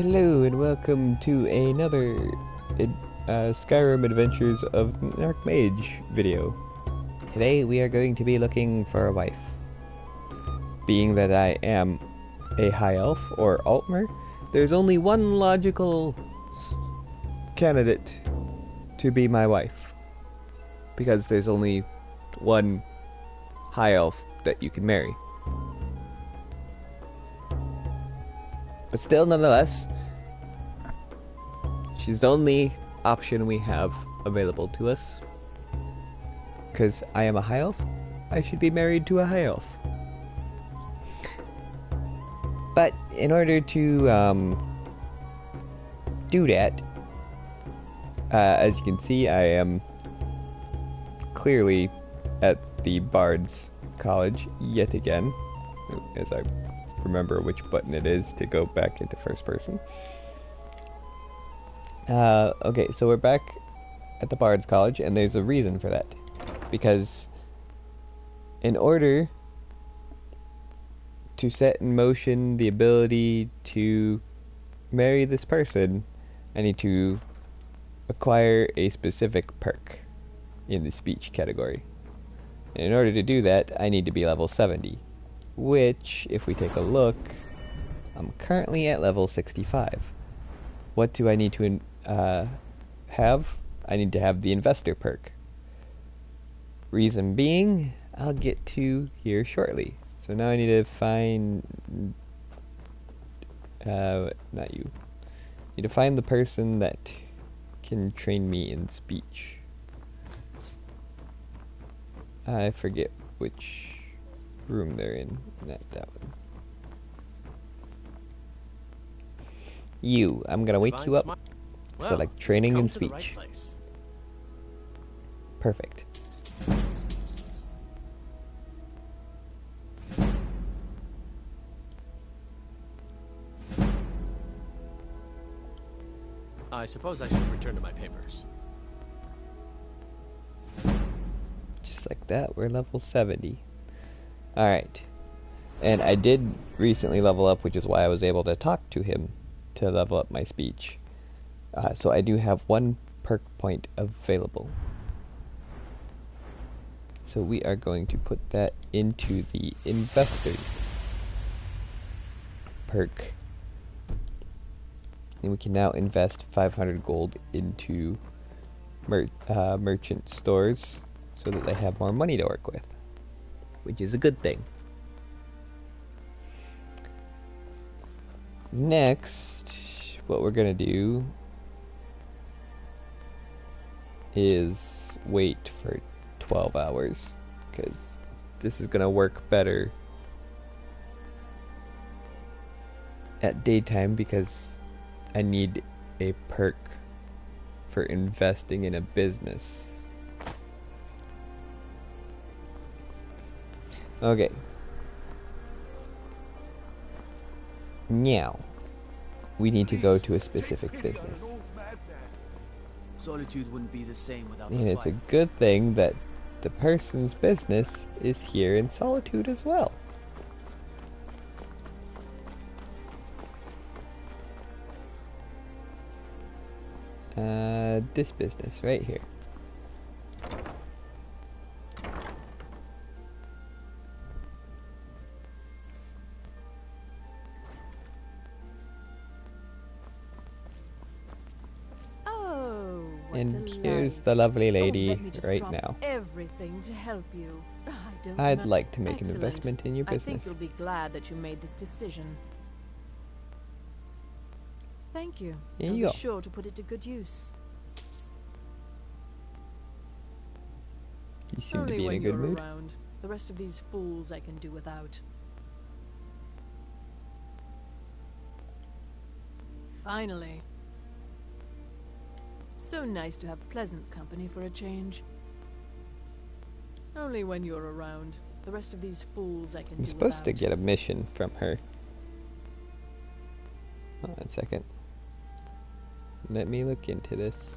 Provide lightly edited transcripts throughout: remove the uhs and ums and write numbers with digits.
Hello and welcome to another Skyrim Adventures of Mage video. Today we are going to be looking for a wife. Being that I am a high elf or altmer, there's only one logical candidate to be my wife. Because there's only one high elf that you can marry. But still, nonetheless, she's the only option we have available to us. Because I am a high elf, I should be married to a high elf. But in order to do that, as you can see, I am clearly at the Bard's College yet again, as I remember which button it is to go back into first person. Okay, so we're back at the Bard's College, and there's a reason for that. Because in order to set in motion the ability to marry this person, I need to acquire a specific perk in the speech category. And in order to do that, I need to be level 70. Which, if we take a look, I'm currently at level 65. What do I need to have? I need to have the investor perk. Reason being, I'll get to here shortly. So now I need to find... not you. I need to find the person that can train me in speech. I forget which room they're in. Not that one. You. I'm gonna wake you up. So like training and speech. Perfect. I suppose I should return to my papers. Just like that, we're level 70. Alright. And I did recently level up, which is why I was able to talk to him to level up my speech. So I do have one perk point available. So we are going to put that into the investors perk. And we can now invest 500 gold into merchant stores so that they have more money to work with, which is a good thing. Next, what we're gonna do is wait for 12 hours, because this is gonna work better at daytime, because I need a perk for investing in a business. Okay. Now, we need to go to a specific business. Solitude wouldn't be the same without And the it's a fire. good thing that the person's business is here in Solitude as well. This business right here. And here's the lovely lady right now. Everything to help you. I'd like to make an Excellent. investment in your I business. think you'll be glad that you made this decision. Thank you. Here I'll you be go. sure to put it to good use. You seem Only to be in a when good you're mood. around. The rest of these fools I can do without. Finally. So nice to have pleasant company for a change. Only when you're around. The rest of these fools I can I'm do supposed to without. get a mission from her. Hold on a second. Let me look into this.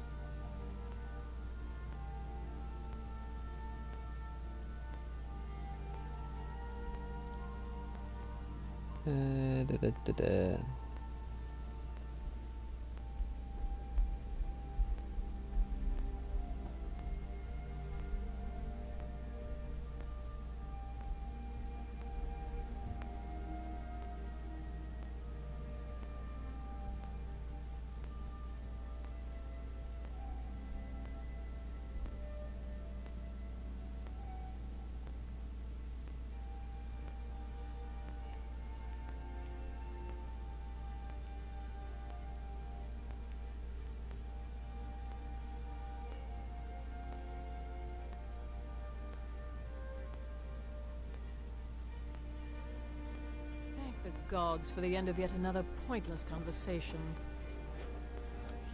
gods for the end of yet another pointless conversation.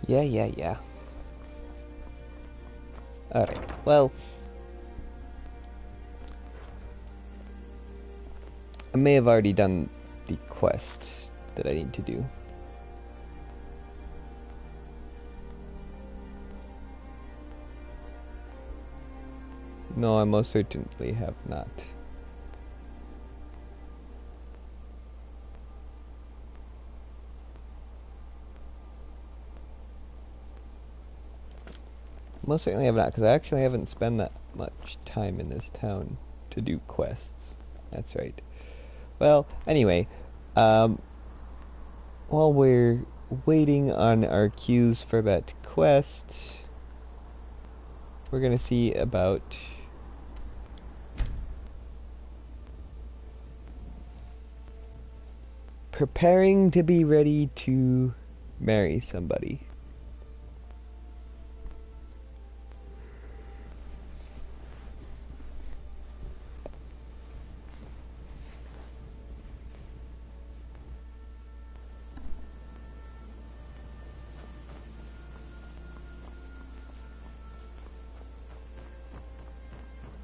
Yeah. Alright, well, I may have already done the quests that I need to do. No, I most certainly have not. Most certainly have not, because I actually haven't spent that much time in this town to do quests. That's right. Well, anyway, while we're waiting on our queues for that quest, we're gonna see about preparing to be ready to marry somebody.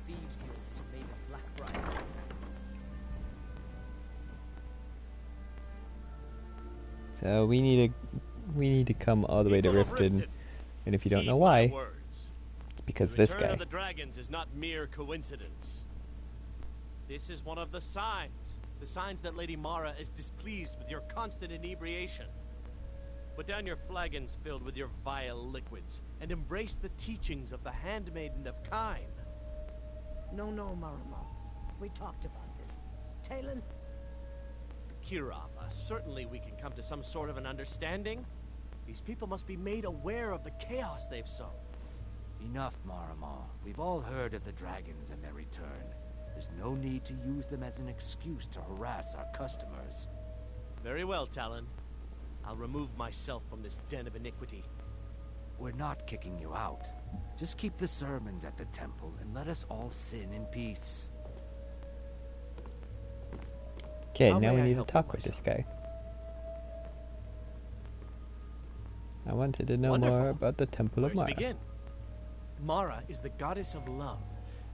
Thieves' Guild is made of black briar. So we need to come all the way to People of Riften, and if you don't heed know my why, words. it's because The this return guy. of the dragons is not mere coincidence. This is one of the signs that Lady Mara is displeased with your constant inebriation. Put down your flagons filled with your vile liquids, and embrace the teachings of the handmaiden of Kine. No, Marama. We talked about this. Talon? Kirava, certainly we can come to some sort of an understanding. These people must be made aware of the chaos they've sown. Enough, Marama. We've all heard of the dragons and their return. There's no need to use them as an excuse to harass our customers. Very well, Talon. I'll remove myself from this den of iniquity. We're not kicking you out. Just keep the sermons at the temple and let us all sin in peace. Okay, How now may we I need to help you, talk my with this son? guy. I wanted to know Wonderful. more about the Temple Where of to Mara. begin? Mara is the goddess of love.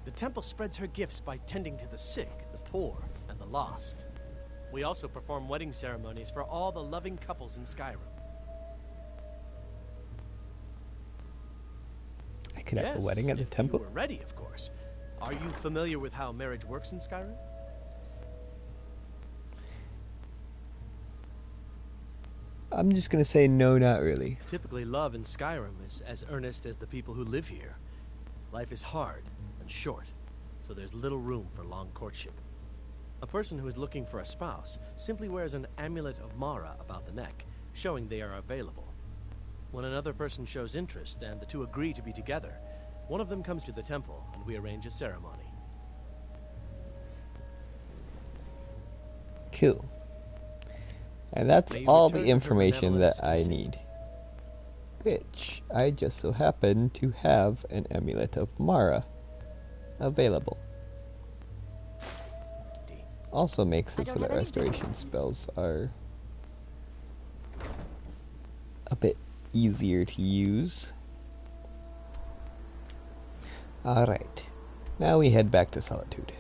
The temple spreads her gifts by tending to the sick, the poor, and the lost. We also perform wedding ceremonies for all the loving couples in Skyrim. I could have a Yes, wedding at the if temple? you were ready, of course. Are you familiar with how marriage works in Skyrim? I'm just gonna say no, not really. Typically, love in Skyrim is as earnest as the people who live here. Life is hard and short, so there's little room for long courtship. A person who is looking for a spouse simply wears an amulet of Mara about the neck, showing they are available. When another person shows interest and the two agree to be together, one of them comes to the temple and we arrange a ceremony. Cool. And that's May you all return the to her information that benevolence I and need. Which I just so happen to have an amulet of Mara available. Also makes it so that restoration spells are a bit easier to use. Alright, now we head back to Solitude.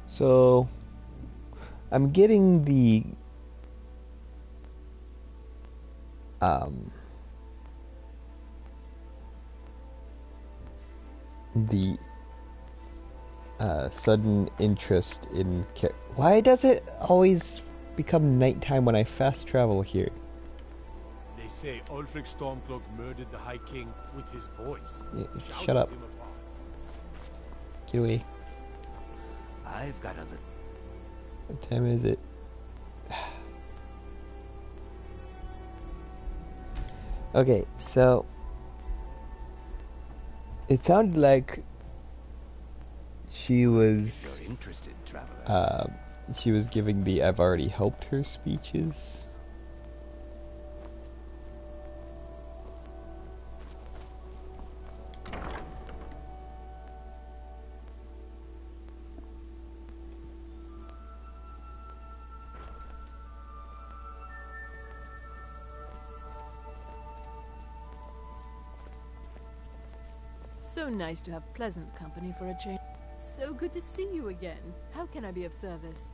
So, I'm getting the sudden interest in why does it always become nighttime when I fast travel here? They say Ulfric Stormcloak murdered the High King with his voice. Shut up. Him apart. Get away. I've got a little... What time is it? Okay, so it sounded like she was You're interested, traveler. she was giving the I've already helped her speeches. So nice to have pleasant company for a change. So good to see you again. How can I be of service?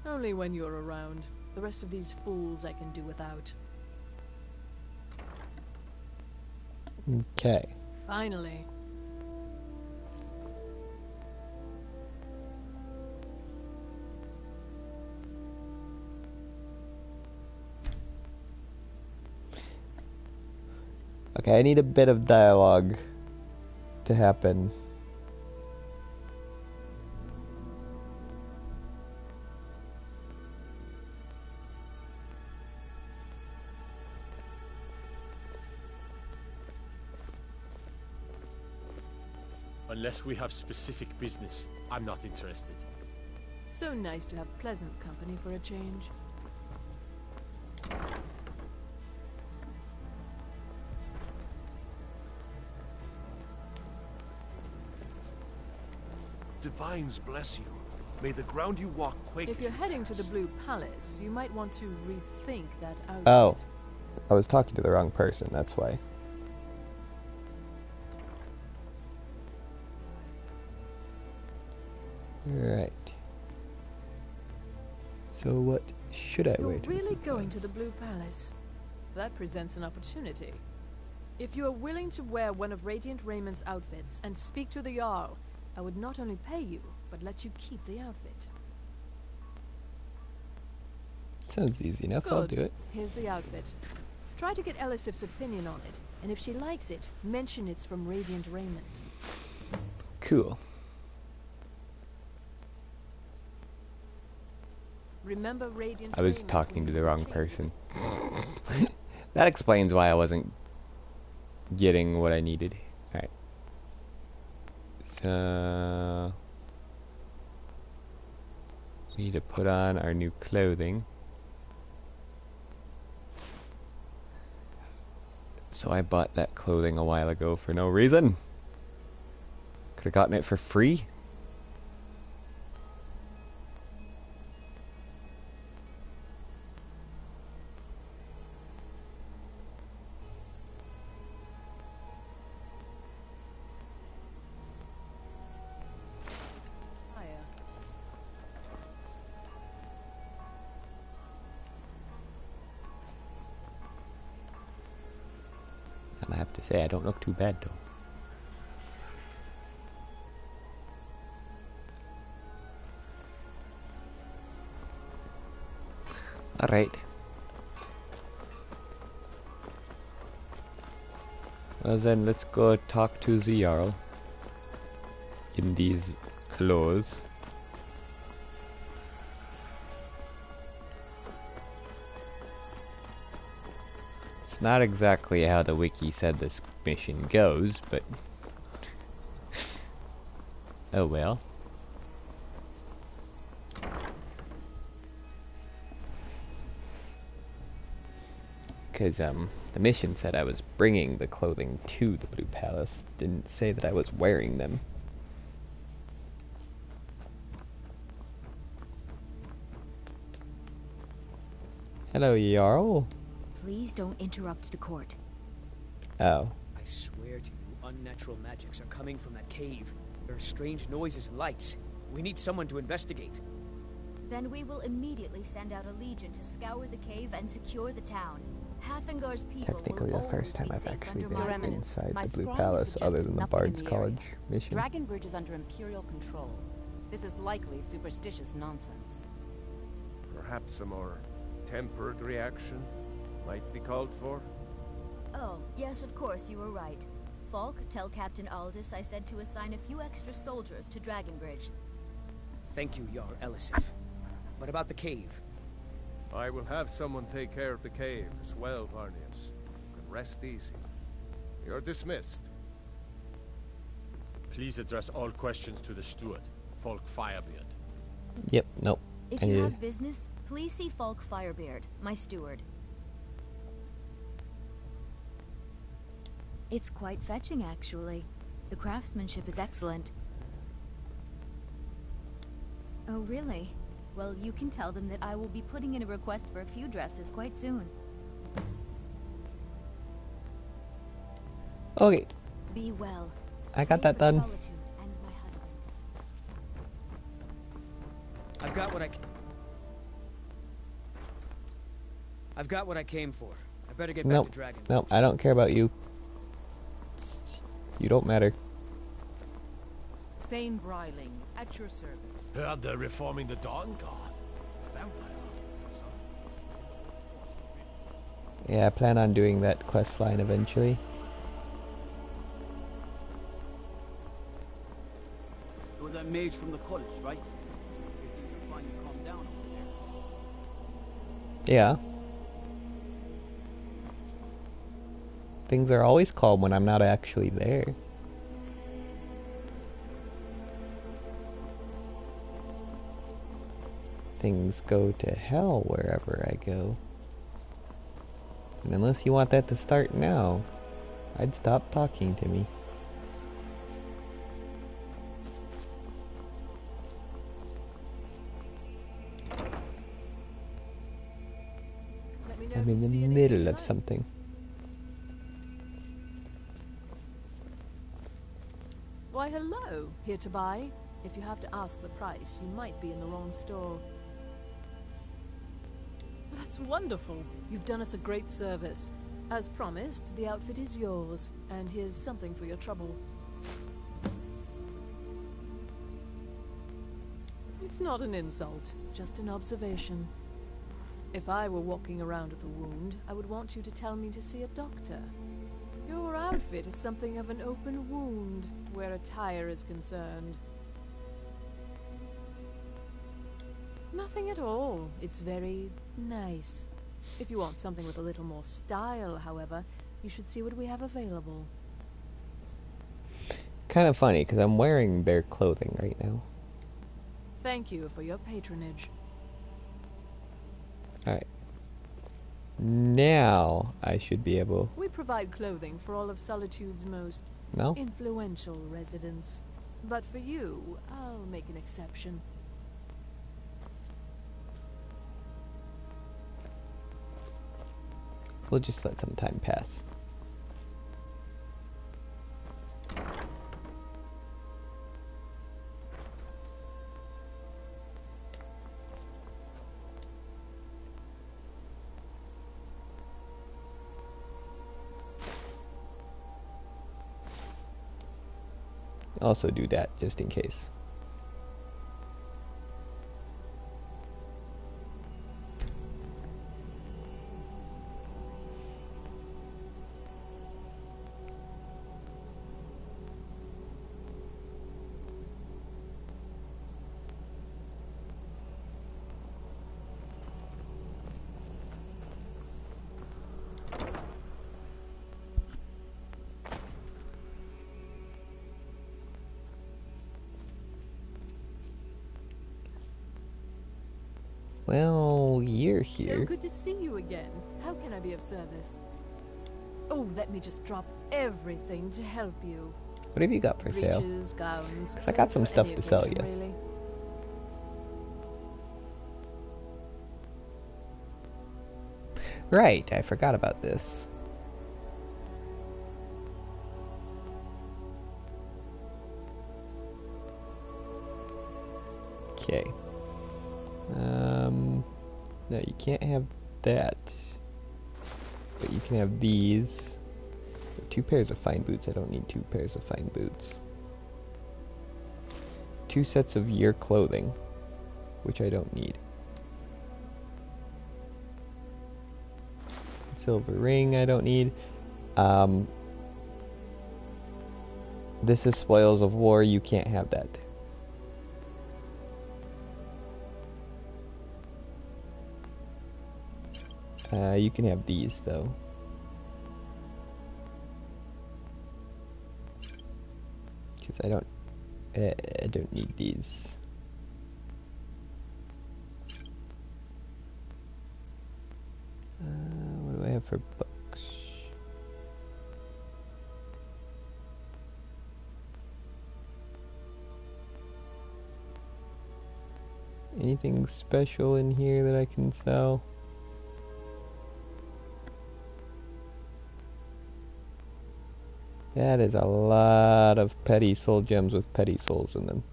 Only when you're around. The rest of these fools I can do without. Okay. Finally. Okay, I need a bit of dialogue to happen. Unless we have specific business, I'm not interested. So nice to have pleasant company for a change. Divines bless you. May the ground you walk quake. If you're heading to the Blue Palace, you might want to rethink that outfit. Oh, I was talking to the wrong person, that's why. Right. So what should I wear You're to the really Blue going to Palace? the Blue Palace? That presents an opportunity. If you are willing to wear one of Radiant Raymond's outfits and speak to the Jarl, I would not only pay you, but let you keep the outfit. Sounds easy enough, I'll Good. do it. Here's the outfit. Try to get Elisif's opinion on it, and if she likes it, mention it's from Radiant Raymond. Cool. Remember Radiant I was Raymond talking when to you the were wrong king? person. That explains why I wasn't getting what I needed. Alright. So we need to put on our new clothing. So I bought that clothing a while ago for no reason. Could have gotten it for free. Hiya. And I have to say, I don't look too bad though. Alright. Well then, let's go talk to the Jarl. In these clothes. It's not exactly how the wiki said this mission goes, but... oh well. Because, the mission said I was bringing the clothing to the Blue Palace. Didn't say that I was wearing them. Hello, Jarl. Please don't interrupt the court. Oh. I swear to you, unnatural magics are coming from that cave. There are strange noises and lights. We need someone to investigate. Then we will immediately send out a legion to scour the cave and secure the town. Hafengar's people Technically will the first time always be I've safe actually under been my Eminence, inside my the Blue scribe Palace suggested other than the nothing in Bard's the College area. mission. Dragonbridge is under Imperial control. This is likely superstitious nonsense. Perhaps a more tempered reaction might be called for. Oh, yes, of course, you were right. Falk, tell Captain Aldous I said to assign a few extra soldiers to Dragonbridge. Thank you, Jarl Elisif. What about the cave? I will have someone take care of the cave as well, Varnius. You can rest easy. You're dismissed. Please address all questions to the steward, Folk Firebeard. Yep, nope. If you have business, please see Falk Firebeard, my steward. It's quite fetching, actually. The craftsmanship is excellent. Oh, really? Well, you can tell them that I will be putting in a request for a few dresses quite soon. Okay, Be well. I got Pray that for done. Solitude and my husband. I've got what I came for. I better get back to Dragon. Nope, I don't care about you. You don't matter. Thane Bryling, at your service. Heard they're reforming the Dawn Guard. Vampire or something. Yeah, I plan on doing that quest line eventually. You're that mage from the college, right? Things are finally calmed down over there. Yeah. Things are always calm when I'm not actually there. Things go to hell wherever I go. And unless you want that to start now, I'd stop talking to me. I'm in the middle of something. Why, hello. Here to buy? If you have to ask the price, you might be in the wrong store. That's wonderful. You've done us a great service. As promised, the outfit is yours, and here's something for your trouble. It's not an insult, just an observation. If I were walking around with a wound, I would want you to tell me to see a doctor. Your outfit is something of an open wound, where attire is concerned. Nothing at all. It's very nice. If you want something with a little more style, however, you should see what we have available. Kind of funny, because I'm wearing their clothing right now. Thank you for your patronage. Alright. Now I should be able... We provide clothing for all of Solitude's most influential residents. But for you, I'll make an exception. We'll just let some time pass. Also do that just in case. Well, you're here. So good to see you again. How can I be of service? Oh, let me just drop everything to help you. What have you got for sale? Breeches, gowns, because I got some stuff to sell you. Really. Right, I forgot about this. Okay. No, you can't have that. But you can have these. 2 pairs of fine boots. I don't need 2 pairs of fine boots. 2 sets of your clothing, which I don't need. Silver ring I don't need. This is spoils of war. You can't have that. You can have these though. Because I don't need these. What do I have for books? Anything special in here that I can sell? That is a lot of petty soul gems with petty souls in them.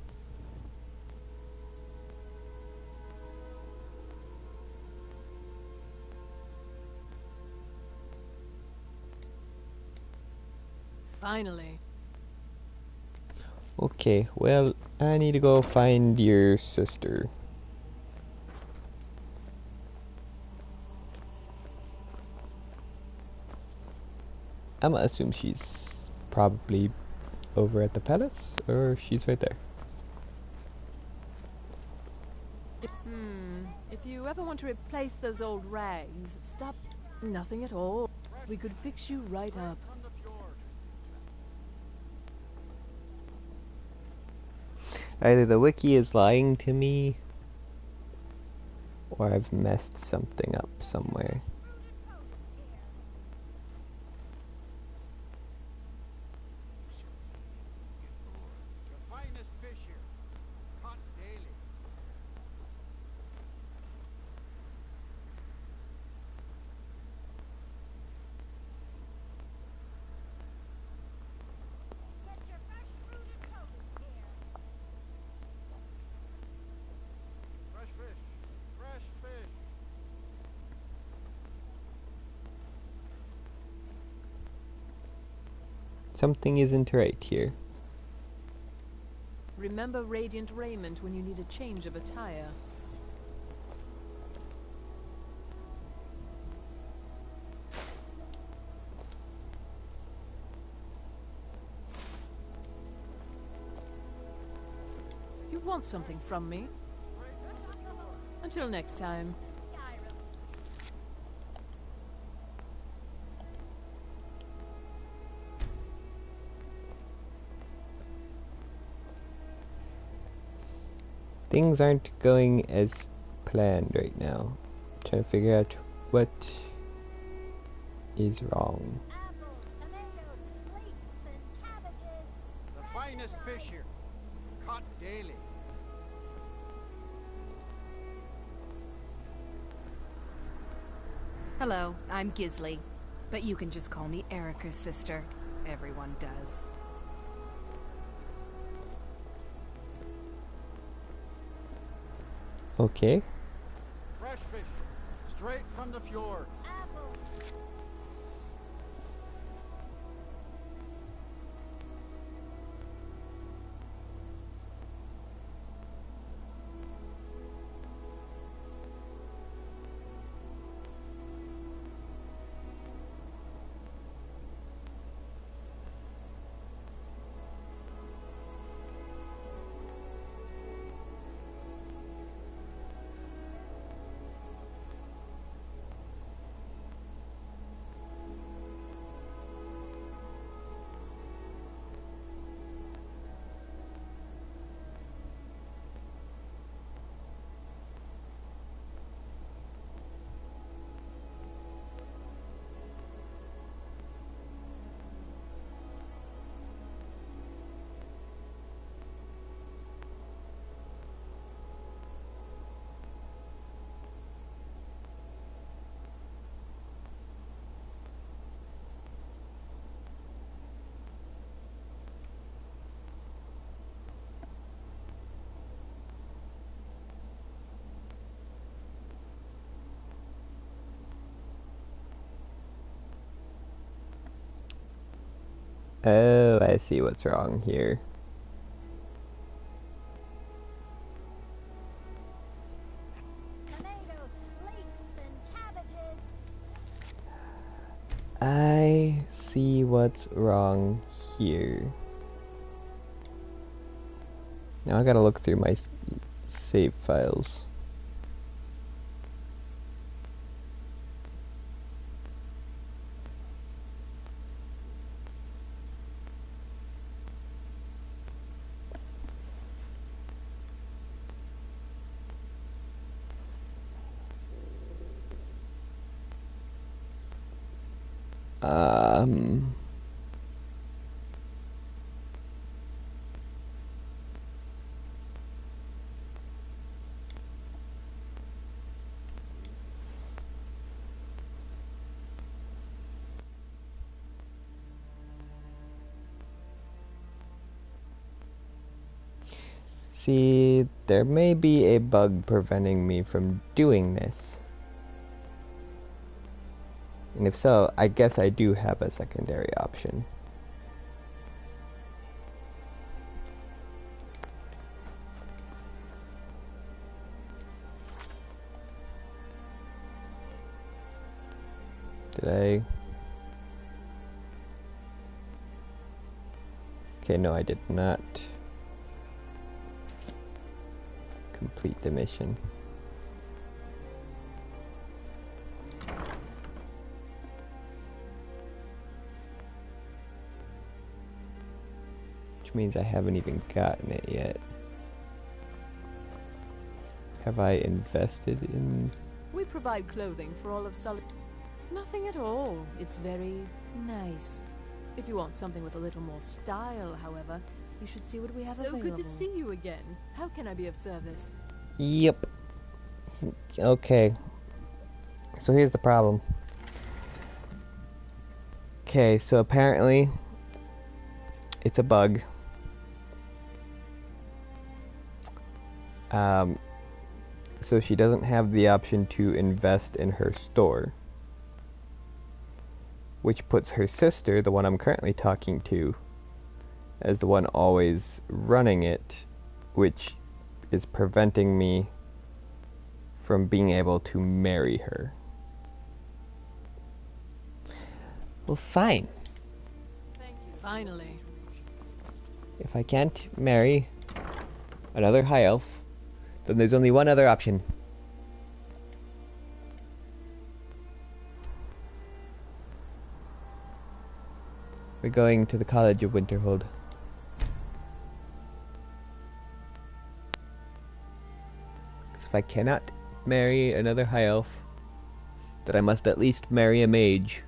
Finally. Okay, well, I need to go find your sister. I'm gonna assume she's probably over at the palace, or she's right there. If you ever want to replace those old rags, stop. Nothing at all. We could fix you right up. Either the wiki is lying to me, or I've messed something up somewhere. Something isn't right here. Remember radiant raiment when you need a change of attire. You want something from me? Until next time. Things aren't going as planned right now. I'm trying to figure out what is wrong. Apples, tomatoes, leeks, and cabbages. The finest fish here, caught daily. Hello, I'm Gisley, but you can just call me Erica's sister. Everyone does. Okay. Fresh fish, straight from the fjords. Apples. Oh, I see what's wrong here. Tomatoes, leeks, and cabbages. I see what's wrong here. Now I gotta look through my save files. Um... See, there may be a bug preventing me from doing this. And if so, I guess I do have a secondary option. Did I? Okay, no, I did not complete the mission. Which means I haven't even gotten it yet. Have I invested in... We provide clothing for all of Sully. Nothing at all. It's very nice. If you want something with a little more style, however, you should see what we have available. So good to see you again. How can I be of service? Yep. Okay. So here's the problem. Okay, so apparently it's a bug. So she doesn't have the option to invest in her store, which puts her sister, the one I'm currently talking to, as the one always running it, which is preventing me from being able to marry her. Well, fine. Thank you. Finally. If I can't marry another high elf, then there's only one other option. We're going to the College of Winterhold. So if I cannot marry another high elf, then I must at least marry a mage.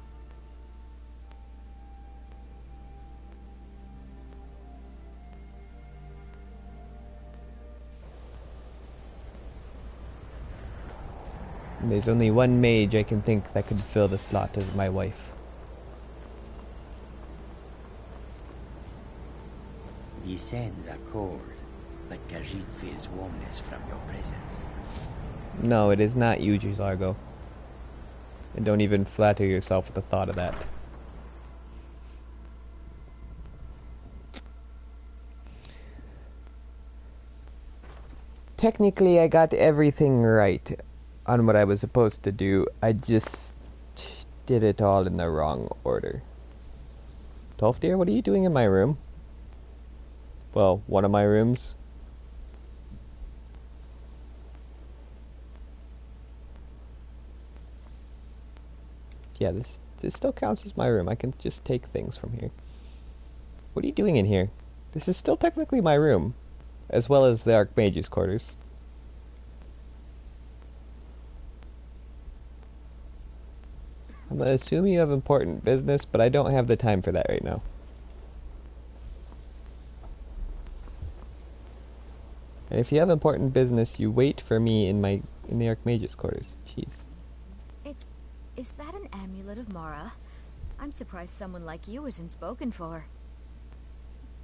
And there's only one mage I can think that could fill the slot as my wife. The sands are cold, but Khajiit feels warmness from your presence. No, it is not you, Largo. And don't even flatter yourself with the thought of that. Technically, I got everything right on what I was supposed to do. I just did it all in the wrong order. Tolfdir, what are you doing in my room? Well, one of my rooms. Yeah, this still counts as my room. I can just take things from here. What are you doing in here? This is still technically my room, as well as the Archmage's quarters. I'm gonna assume you have important business, but I don't have the time for that right now. And if you have important business, you wait for me in the Archmage's quarters. Jeez. Is that an amulet of Mara? I'm surprised someone like you isn't spoken for.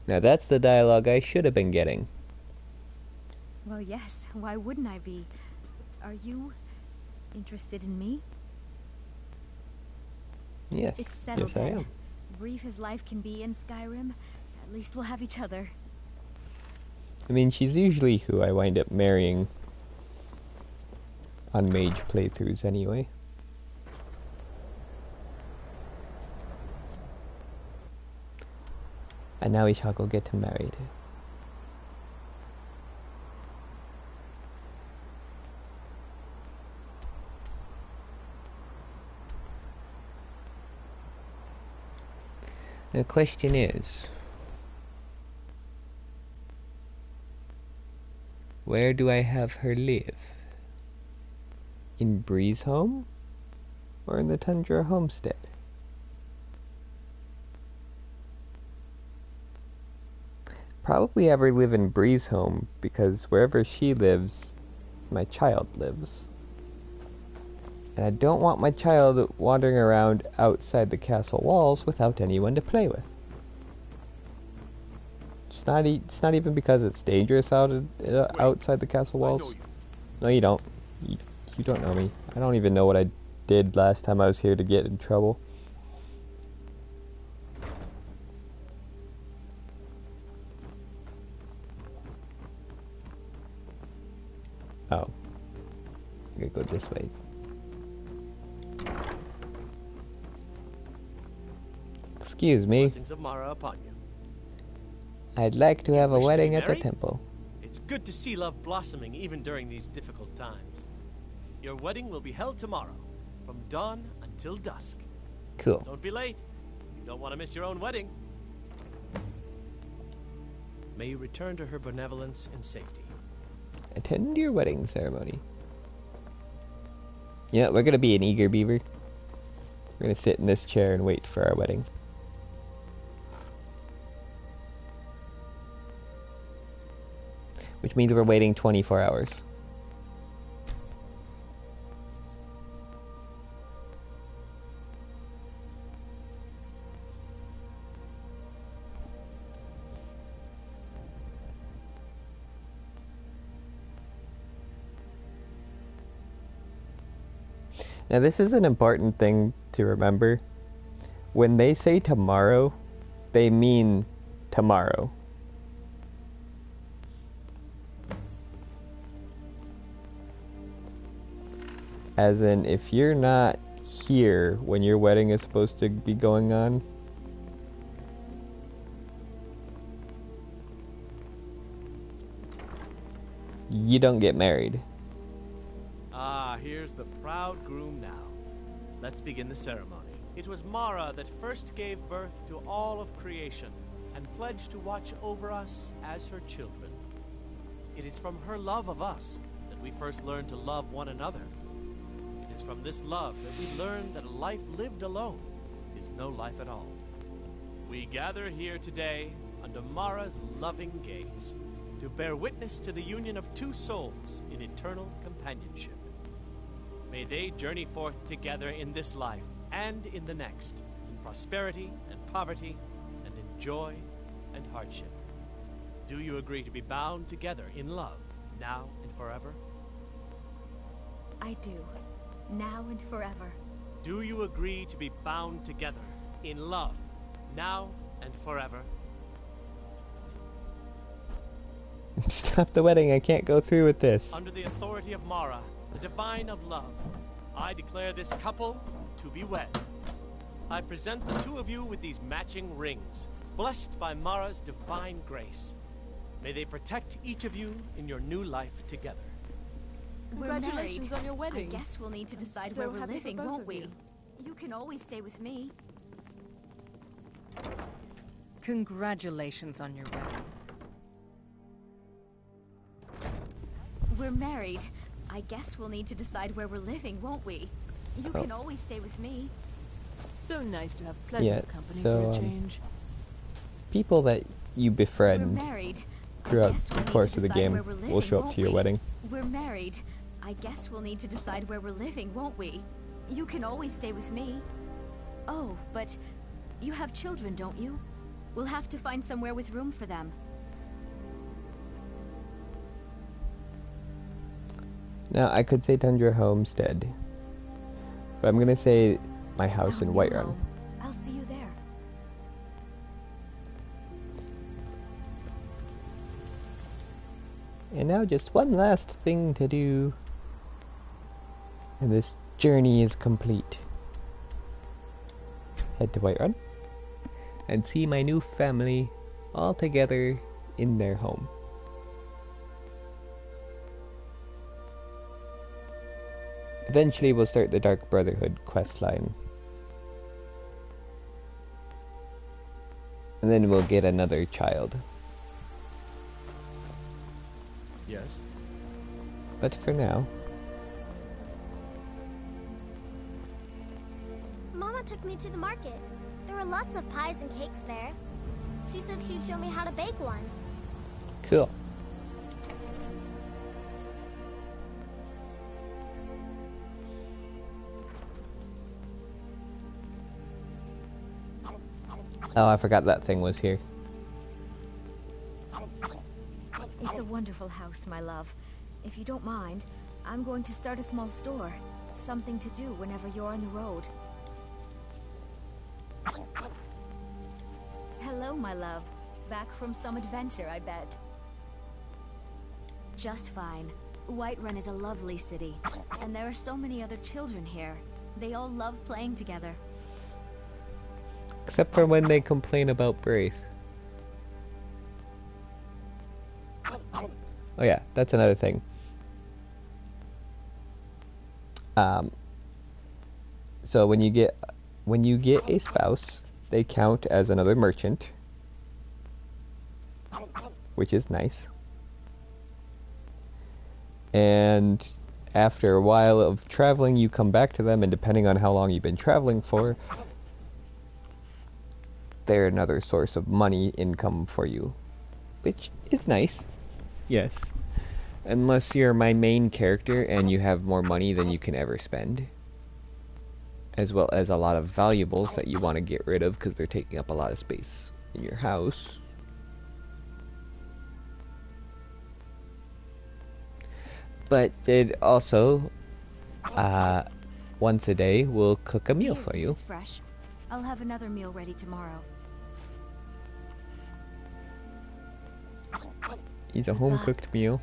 Now that's the dialogue I should have been getting. Well, yes. Why wouldn't I be? Are you interested in me? Yes. It's settled Yes, I then. am. Brief as life can be in Skyrim, at least we'll have each other. I mean, she's usually who I wind up marrying on Mage playthroughs anyway. And now we shall go get married. The question is, where do I have her live? In Breeze Home? Or in the Tundra Homestead? Probably have her live in Breeze Home, because wherever she lives, my child lives. And I don't want my child wandering around outside the castle walls without anyone to play with. It's not even because it's dangerous outside the castle walls. No, you don't. You don't know me. I don't even know what I did last time I was here to get in trouble. Oh. I gotta go this way. Excuse me. Blessings of Mara upon you. I'd like to have a Wish to be wedding at the married? temple. It's good to see love blossoming even during these difficult times. Your wedding will be held tomorrow, from dawn until dusk. Cool. Don't be late. You don't want to miss your own wedding. May you return to her benevolence and safety. Attend your wedding ceremony. Yeah, we're gonna be an eager beaver. We're gonna sit in this chair and wait for our wedding. Which means we're waiting 24 hours. Now this is an important thing to remember. When they say tomorrow, they mean tomorrow. As in, if you're not here when your wedding is supposed to be going on, you don't get married. Ah, here's the proud groom now. Let's begin the ceremony. It was Mara that first gave birth to all of creation and pledged to watch over us as her children. It is from her love of us that we first learned to love one another. It is from this love that we learn that a life lived alone is no life at all. We gather here today under Mara's loving gaze to bear witness to the union of two souls in eternal companionship. May they journey forth together in this life and in the next, in prosperity and poverty, and in joy and hardship. Do you agree to be bound together in love, now and forever? I do. Now and forever. Do you agree to be bound together in love, now and forever? Stop the wedding, I can't go through with this. Under the authority of Mara, the divine of love, I declare this couple to be wed. I present the two of you with these matching rings, blessed by Mara's divine grace. May they protect each of you in your new life together. Congratulations married. on your wedding. I guess we'll need to decide so where we're happy for living, both won't of we? you. You can always stay with me. Congratulations on your wedding. We're married. I guess we'll need to decide where we're living, won't we? You can always stay with me. So nice to have pleasant company for a change. People that you We're befriend married. throughout the course of the game will show up to your wedding. We're married. I guess we'll need to decide where we're living, won't we? You can always stay with me. Oh, but you have children, don't you? We'll have to find somewhere with room for them. Now, I could say Tundra Homestead, but I'm gonna say my house in Whiterun. I'll see you there. And now just one last thing to do, and this journey is complete. Head to Whiterun and see my new family all together in their home. Eventually we'll start the Dark Brotherhood questline. And then we'll get another child. Yes? But for now... Mama took me to the market. There were lots of pies and cakes there. She said she'd show me how to bake one. Cool. Oh, I forgot that thing was here. wonderful house, my love. If you don't mind, I'm going to start a small store. Something to do whenever you're on the road. Hello, my love. Back from some adventure, I bet. Just fine. Whiterun is a lovely city, and there are so many other children here. They all love playing together. Except for when they complain about Braith. Oh yeah, that's another thing. So when you get a spouse, they count as another merchant, which is nice. And after a while of traveling, you come back to them, and depending on how long you've been traveling for, they're another source of money income for you, which is nice. Yes. Unless you're my main character and you have more money than you can ever spend. As well as a lot of valuables that you want to get rid of because they're taking up a lot of space in your house. But it also, once a day, will cook a meal for you. This is fresh. I'll have another meal ready tomorrow. He's a home-cooked meal.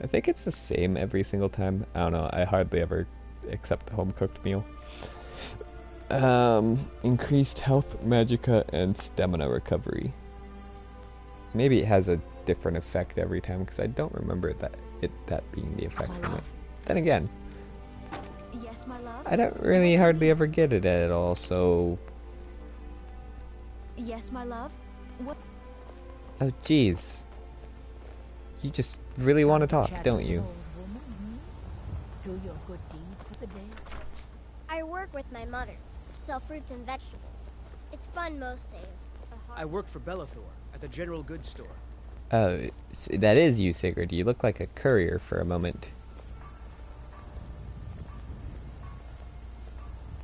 I think it's the same every single time. I don't know, I hardly ever accept the home-cooked meal. Increased health, magicka, and stamina recovery. Maybe it has a different effect every time, because I don't remember that being the effect from it. Then again, Yes, my love. I don't really hardly ever get it at all, so... Yes, my love. What? Oh, jeez. You just really want to talk, don't you? Do your good deed for the day. I work with my mother, sell fruits and vegetables. It's fun most days. I work for Bellathor at the general goods store. Oh, that is you, Sigurd. You look like a courier for a moment.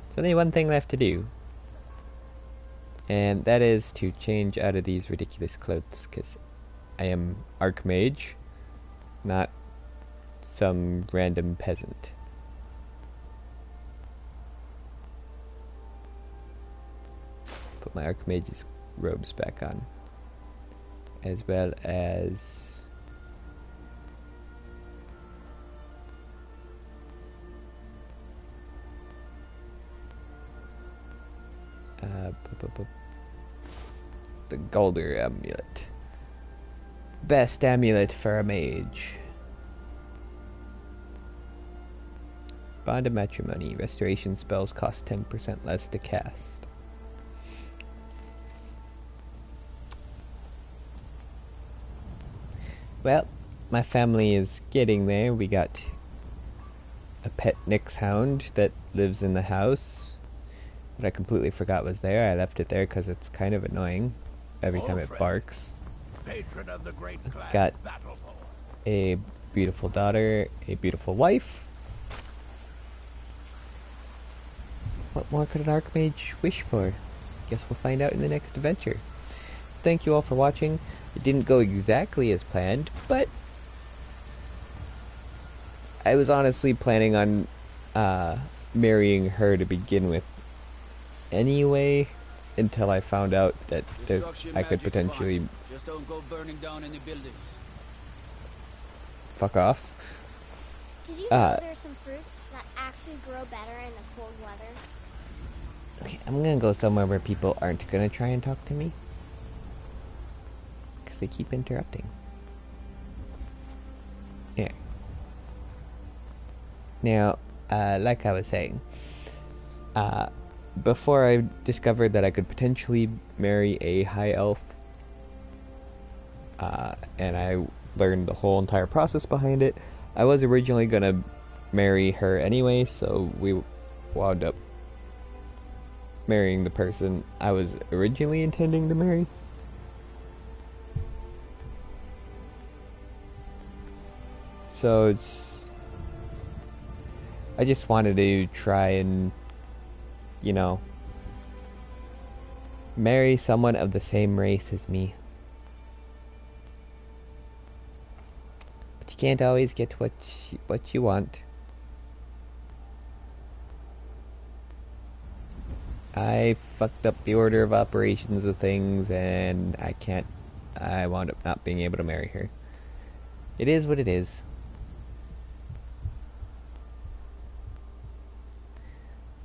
There's only one thing left to do. And that is to change out of these ridiculous clothes, because I am Archmage, not some random peasant. Put my Archmage's robes back on. As well as... the Galder amulet. Best amulet for a mage. Bond of matrimony. Restoration spells cost 10% less to cast. Well, my family is getting there. We got a pet Nyx hound that lives in the house that I completely forgot was there. I left it there because it's kind of annoying every time it barks. Patron of the great clan Got Battlepole. a beautiful daughter, a beautiful wife. What more could an Archmage wish for? Guess we'll find out in the next adventure. Thank you all for watching. It didn't go exactly as planned, but I was honestly planning on marrying her to begin with anyway, until I found out that I could potentially... Fine. Just don't go burning down any buildings. Fuck off. Did you know there's some fruits that actually grow better in the cold weather? Okay, I'm gonna go somewhere where people aren't gonna try and talk to me. Because they keep interrupting. Yeah. Now, like I was saying, before I discovered that I could potentially marry a high elf, and I learned the whole entire process behind it, I was originally gonna marry her anyway, so we wound up marrying the person I was originally intending to marry. So I just wanted to try and, you know, marry someone of the same race as me. can't always get what you want. I fucked up the order of operations of things, and I wound up not being able to marry her. It is what it is.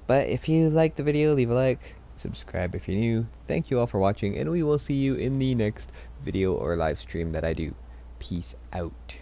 But if you liked the video, leave a like, subscribe if you're new. Thank you all for watching, and we will see you in the next video or live stream that I do. Peace out.